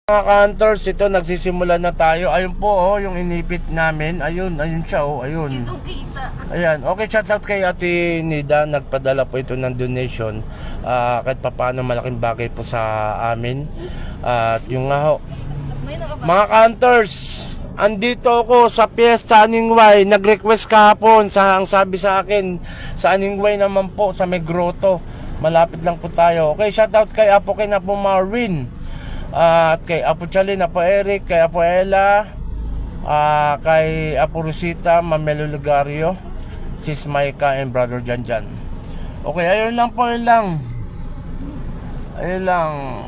Mga ka-hunters, ito nagsisimula na tayo. Ayun po, oh, yung inipit namin. Ayun siya, oh, ayun. Ayan, okay, shoutout kay Ate Nida. Nagpadala po ito ng donation. Kahit papaano malaking bagay po sa amin. At yung nga ho, mga ka-hunters, andito ako sa Fiesta Aningway. Nag-request kahapon. Ang sabi sa akin, sa Aningway naman po, sa may grotto. Malapit lang po tayo. Okay, shoutout kay Apo kay Apo Marvin. At kay Apo Chalin, Apo Eric, kay Apo Ella, kay Apo Rosita, Mamelo Lugario, Sis Maika, and Brother Janjan. Okay, ayun lang po, ayun lang.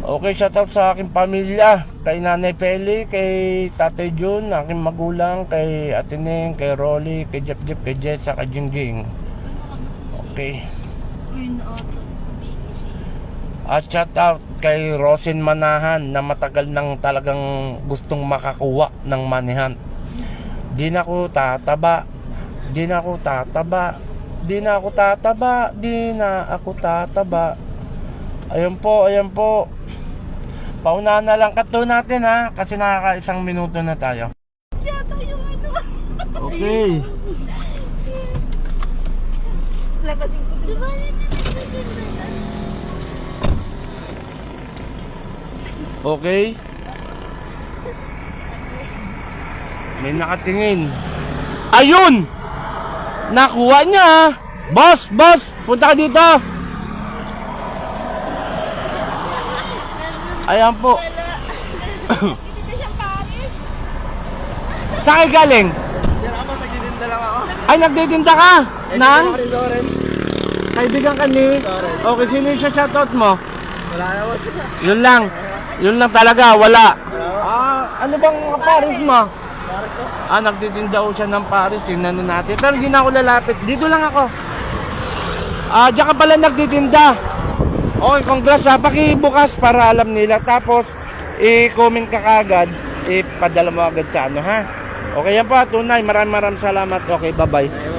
Okay, shoutout sa aking pamilya, kay Nanay Peli, kay Tatay Jun, aking magulang, kay Atineng, kay Rolly, kay Jep, kay Jessa, kay Jingging. Okay. At shout out kay Rosin Manahan na matagal nang talagang gustong makakuha ng money hunt. Di na ako tataba. Ayun po. Paunahan na lang kato natin ha, kasi nakaka-1 minuto na tayo. Okay. Okay. May nakatingin. Ayun! Nakuha niya. Boss, punta ka dito. Ayan po. Saan kayo galing? Nagtitinda lang ako. Ay, nagtitinda ka? Nang? Kaibigan ka ni? Okay, sino yung shoutout mo? Wala naman siya. Yun lang talaga, wala. Ano bang Paris mo? Paris ko? Nagtitinda ko siya ng Paris, tingnan natin. Pero hindi na ako lalapit, dito lang ako. Diyan ka pala nagtitinda. Okay, congrats ha, pakibukas para alam nila. Tapos, i-comment ka kagad, ipadala mo agad sa ano ha. Okay yan po, tunay, maraming salamat. Okay, bye-bye.